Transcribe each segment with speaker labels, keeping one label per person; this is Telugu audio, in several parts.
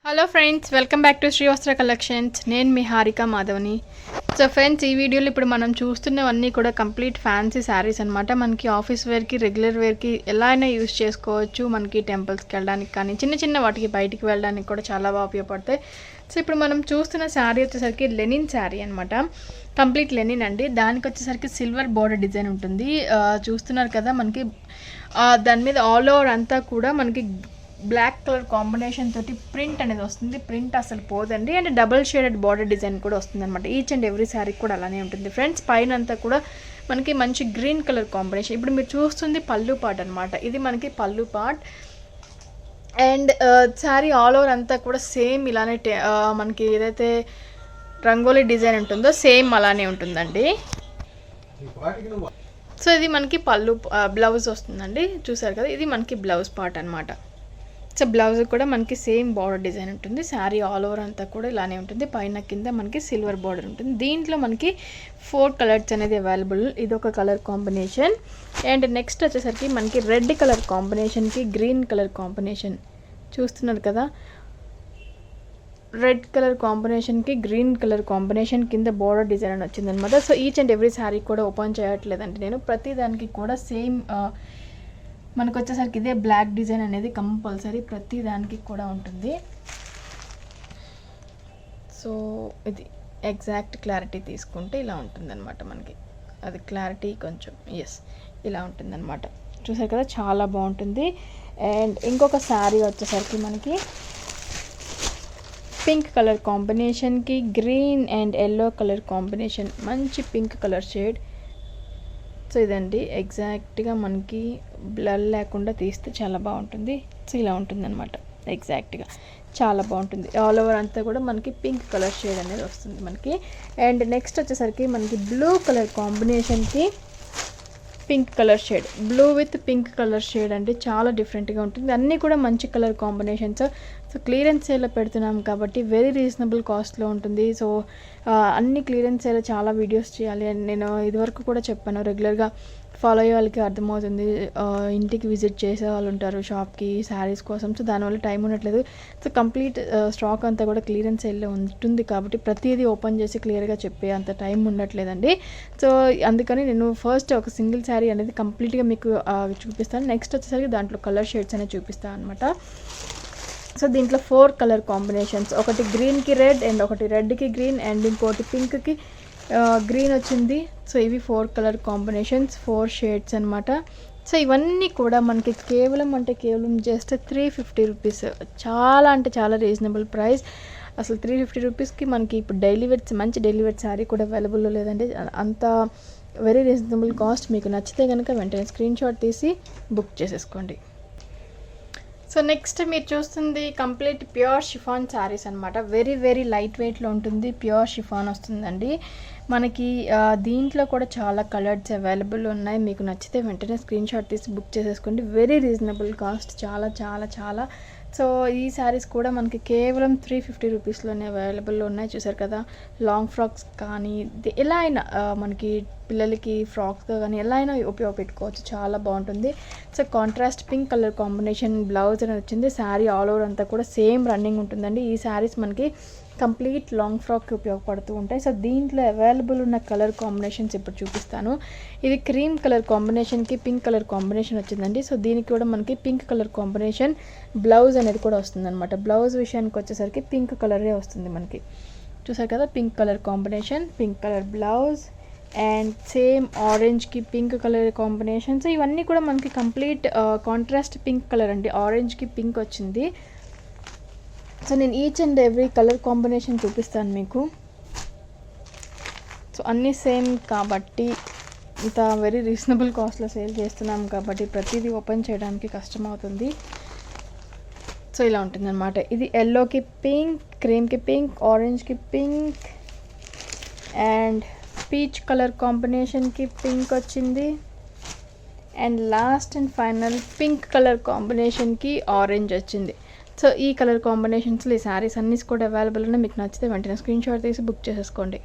Speaker 1: Hello friends, welcome back to Srivastra collections. నేను మీ హారిక మాధవ్ని. సో ఫ్రెండ్స్, ఈ వీడియోలో ఇప్పుడు మనం చూస్తున్నవన్నీ కూడా కంప్లీట్ ఫ్యాన్సీ శారీస్ అనమాట. మనకి ఆఫీస్ వేర్కి, రెగ్యులర్ వేర్కి ఎలా అయినా యూస్ చేసుకోవచ్చు. మనకి టెంపుల్స్కి వెళ్ళడానికి కానీ చిన్న చిన్న వాటికి బయటికి వెళ్ళడానికి కూడా చాలా బాగా ఉపయోగపడతాయి. సో ఇప్పుడు మనం చూస్తున్న శారీ వచ్చేసరికి లెనిన్ శారీ అనమాట. కంప్లీట్ లెనిన్ అండి. దానికి వచ్చేసరికి సిల్వర్ బోర్డర్ డిజైన్ ఉంటుంది. చూస్తున్నారు కదా, మనకి దాని మీద ఆల్ ఓవర్ అంతా కూడా మనకి బ్లాక్ కలర్ కాంబినేషన్ తోటి ప్రింట్ అనేది వస్తుంది. ప్రింట్ అసలు పోదండి. And double shaded border design కూడా వస్తుంది అనమాట. ఈచ్ అండ్ ఎవ్రీ శారీ కూడా అలానే ఉంటుంది ఫ్రెండ్స్. పైన అంతా కూడా మనకి మంచి గ్రీన్ కలర్ కాంబినేషన్. ఇప్పుడు మీరు చూస్తుంది పళ్ళు పార్ట్ అనమాట. ఇది మనకి పళ్ళు part. And sari all over అంతా కూడా సేమ్ ఇలానే మనకి ఏదైతే రంగోలీ డిజైన్ ఉంటుందో సేమ్ అలానే ఉంటుందండి. సో ఇది మనకి పళ్ళు బ్లౌజ్ వస్తుందండి. చూసారు కదా, ఇది మనకి బ్లౌజ్ పార్ట్ అనమాట. సో బ్లౌజ్ కూడా మనకి సేమ్ బార్డర్ డిజైన్ ఉంటుంది. శారీ ఆల్ ఓవర్ అంతా కూడా ఇలానే ఉంటుంది. పైన కింద మనకి సిల్వర్ బార్డర్ ఉంటుంది. దీంట్లో మనకి 4 కలర్స్ అనేది అవైలబుల్. ఇది ఒక కలర్ కాంబినేషన్. అండ్ నెక్స్ట్ వచ్చేసరికి మనకి రెడ్ కలర్ కాంబినేషన్కి గ్రీన్ కలర్ కాంబినేషన్ చూస్తున్నారు కదా. రెడ్ కలర్ కాంబినేషన్కి గ్రీన్ కలర్ కాంబినేషన్ కింద బార్డర్ డిజైన్ అని వచ్చిందనమాట. So each and every sari కూడా ఓపెన్ చేయట్లేదండి నేను. ప్రతి దానికి కూడా సేమ్ మనకు వచ్చేసరికి ఇదే బ్లాక్ డిజైన్ అనేది కంపల్సరీ ప్రతి దానికి కూడా ఉంటుంది. సో ఇది ఎగ్జాక్ట్ క్లారిటీ తీసుకుంటే ఇలా ఉంటుందన్నమాట. మనకి అది క్లారిటీ కొంచెం ఇలా ఉంటుందన్నమాట. చూసారు కదా, చాలా బాగుంటుంది. అండ్ ఇంకొక శారీ వచ్చేసరికి మనకి పింక్ కలర్ కాంబినేషన్కి green and yellow colour combination, మంచి పింక్ కలర్ షేడ్. సో ఇదండి ఎగ్జాక్ట్గా మనకి బ్లర్ లేకుండా తీస్తే చాలా బాగుంటుంది. సో ఇలా ఉంటుందన్నమాట. ఎగ్జాక్ట్గా చాలా బాగుంటుంది. ఆల్ ఓవర్ అంతా కూడా మనకి పింక్ కలర్ షేడ్ అనేది వస్తుంది మనకి. అండ్ నెక్స్ట్ వచ్చేసరికి మనకి బ్లూ కలర్ కాంబినేషన్కి pink colour shade, blue with pink colour shade అంటే చాలా డిఫరెంట్గా ఉంటుంది. అన్నీ కూడా మంచి కలర్ కాంబినేషన్స్. సో క్లియరెన్స్ సేల్లో పెడుతున్నాం కాబట్టి వెరీ రీజనబుల్ కాస్ట్లో ఉంటుంది. సో అన్ని క్లియరెన్స్ సేల్ చాలా వీడియోస్ చేయాలి అని నేను ఇదివరకు కూడా చెప్పాను. రెగ్యులర్గా ఫాలో అయ్యే వాళ్ళకి అర్థమవుతుంది. ఇంటికి విజిట్ చేసే వాళ్ళు ఉంటారు షాప్కి శారీస్ కోసం. సో దానివల్ల టైం ఉండట్లేదు. సో కంప్లీట్ స్టాక్ అంతా కూడా క్లియరెన్స్ సేల్లో ఉంటుంది కాబట్టి ప్రతిదీ ఓపెన్ చేసి క్లియర్గా చెప్పే అంత టైం ఉండట్లేదండి. సో అందుకని నేను ఫస్ట్ ఒక సింగిల్ శారీ అనేది కంప్లీట్గా మీకు చూపిస్తాను. నెక్స్ట్ వచ్చేసరికి దాంట్లో కలర్ షేడ్స్ అనేది చూపిస్తాను అనమాట. సో దీంట్లో 4 కలర్ కాంబినేషన్స్, ఒకటి గ్రీన్కి రెడ్ అండ్ ఒకటి రెడ్కి గ్రీన్ అండ్ ఇంకోటి పింక్కి గ్రీన్ వచ్చింది. సో ఇవి 4 కలర్ కాంబినేషన్స్, 4 షేడ్స్ అనమాట. సో ఇవన్నీ కూడా మనకి కేవలం జస్ట్ 350 రూపీస్. చాలా అంటే చాలా రీజనబుల్ ప్రైస్. అసలు 350 రూపీస్కి మనకి ఇప్పుడు మంచి డైలీ వేర్ శారీ కూడా అవైలబుల్లో లేదంటే అంత వెరీ రీజనబుల్ కాస్ట్. మీకు నచ్చితే కనుక వెంటనే స్క్రీన్ షాట్ తీసి బుక్ చేసేసుకోండి. సో నెక్స్ట్ మీరు చూస్తుంది కంప్లీట్ ప్యూర్ షిఫాన్ శారీస్ అనమాట. వెరీ లైట్ వెయిట్లో ఉంటుంది. ప్యూర్ షిఫాన్ వస్తుందండి మనకి. దీంట్లో కూడా చాలా కలర్స్ అవైలబుల్ ఉన్నాయి. మీకు నచ్చితే వెంటనే స్క్రీన్ షాట్ తీసి బుక్ చేసేసుకోండి. వెరీ రీజనబుల్ కాస్ట్, చాలా చాలా చాలా. సో ఈ శారీస్ కూడా మనకి కేవలం 350 రూపీస్లోనే అవైలబుల్లో ఉన్నాయి. చూసారు కదా, లాంగ్ ఫ్రాక్స్ కానీ ఎలా అయినా మనకి పిల్లలకి ఫ్రాక్స్గా కానీ ఎలా అయినా ఉపయోగపెట్టుకోవచ్చు. చాలా బాగుంటుంది. So contrast pink colour combination blouse అనేది వచ్చింది. శారీ ఆల్ ఓవర్ అంతా కూడా సేమ్ రన్నింగ్ ఉంటుందండి. ఈ శారీస్ మనకి కంప్లీట్ లాంగ్ ఫ్రాక్కి ఉపయోగపడుతూ ఉంటాయి. సో దీంట్లో అవైలబుల్ ఉన్న కలర్ కాంబినేషన్స్ ఇప్పుడు చూపిస్తాను. ఇది క్రీమ్ కలర్ కాంబినేషన్కి పింక్ కలర్ కాంబినేషన్ వచ్చిందండి. సో దీనికి కూడా మనకి పింక్ కలర్ కాంబినేషన్ బ్లౌజ్ అనేది కూడా వస్తుంది అనమాట. బ్లౌజ్ విషయానికి వచ్చేసరికి పింక్ కలరే వస్తుంది మనకి. చూసారు కదా, pink colour combination, pink colour blouse and same ఆరెంజ్కి పింక్ కలర్ కాంబినేషన్. సో ఇవన్నీ కూడా మనకి కంప్లీట్ కాంట్రాస్ట్ పింక్ కలర్ అండి. ఆరెంజ్కి పింక్ వచ్చింది. సో నేను each and every colour combination చూపిస్తాను మీకు. సో అన్నీ సేమ్ కాబట్టి ఇంత వెరీ రీజనబుల్ కాస్ట్లో సేల్ చేస్తున్నాం కాబట్టి ప్రతిదీ ఓపెన్ చేయడానికి కష్టం అవుతుంది. సో ఇలా ఉంటుంది అనమాట. ఇది ఎల్లోకి పింక్, క్రీమ్కి పింక్, ఆరెంజ్కి పింక్ అండ్ పీచ్ కలర్ కాంబినేషన్కి పింక్ వచ్చింది. And last and final pink colour కాంబినేషన్కి ఆరెంజ్ వచ్చింది. సో ఈ కలర్ కాంబినేషన్స్లో ఈ శారీస్ అన్నీ కూడా అవైలబుల్ ఉన్నాయి. మీకు నచ్చితే వెంటనే స్క్రీన్ షాట్ తీసి బుక్ చేసేసుకోండి.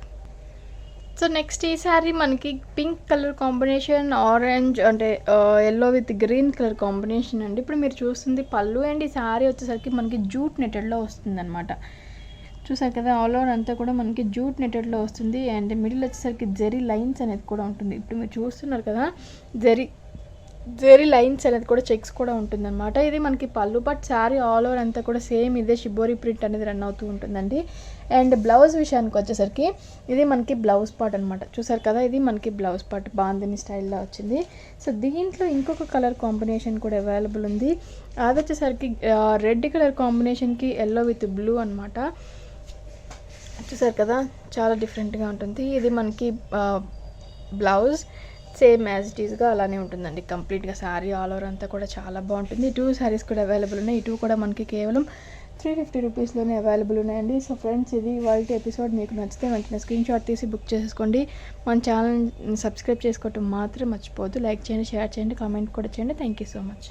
Speaker 1: సో నెక్స్ట్ ఈ శారీ మనకి పింక్ కలర్ కాంబినేషన్, ఆరెంజ్ అంటే yellow with green colour combination అండి. ఇప్పుడు మీరు చూస్తుంది పళ్ళు అండ్ ఈ శారీ వచ్చేసరికి మనకి జూట్ నెటెడ్లో వస్తుందన్నమాట. చూసారు కదా, ఆల్ ఓవర్ అంతా కూడా మనకి జూట్ నెటెడ్లో వస్తుంది అండ్ మిడిల్ వచ్చేసరికి జెరీ లైన్స్ అనేది కూడా ఉంటుంది. ఇప్పుడు మీరు చూస్తున్నారు కదా, జెరీ లైన్స్ అనేది కూడా చెక్స్ కూడా ఉంటుందన్నమాట. ఇది మనకి పళ్ళు, బట్ శారీ ఆల్ ఓవర్ అంతా కూడా సేమ్ ఇదే షిబోరి ప్రింట్ అనేది రన్ అవుతూ ఉంటుందండి. అండ్ బ్లౌజ్ విషయానికి వచ్చేసరికి ఇది మనకి బ్లౌజ్ పార్ట్ అనమాట. చూసారు కదా, ఇది మనకి బ్లౌజ్ పార్ట్ బాందిని స్టైల్లో వచ్చింది. సో దీంట్లో ఇంకొక కలర్ కాంబినేషన్ కూడా అవైలబుల్ ఉంది. అది వచ్చేసరికి రెడ్ కలర్ కాంబినేషన్కి ఎల్లో విత్ బ్లూ అనమాట. చూసారు కదా, చాలా డిఫరెంట్గా ఉంటుంది. ఇది మనకి బ్లౌజ్ సేమ్ యాజ్ ఇట్ ఈస్గా అలానే ఉంటుందండి. కంప్లీట్గా శారీ ఆల్ ఓవర్ అంతా కూడా చాలా బాగుంటుంది. 2 శారీస్ కూడా అవైలబుల్ ఉన్నాయి. ఈ 2 కూడా మనకి కేవలం 350 రూపీస్లోనే అవైలబుల్ ఉన్నాయండి. సో ఫ్రెండ్స్, ఇది వాళ్ళ ఎపిసోడ్ మీకు నచ్చితే వెంటనే స్క్రీన్ షాట్ తీసి బుక్ చేసుకోండి. మన ఛానల్ సబ్స్క్రైబ్ చేసుకోవటం మాత్రం మర్చిపోవద్దు. లైక్ చేయండి, షేర్ చేయండి, కామెంట్ కూడా చేయండి. Thank you so much.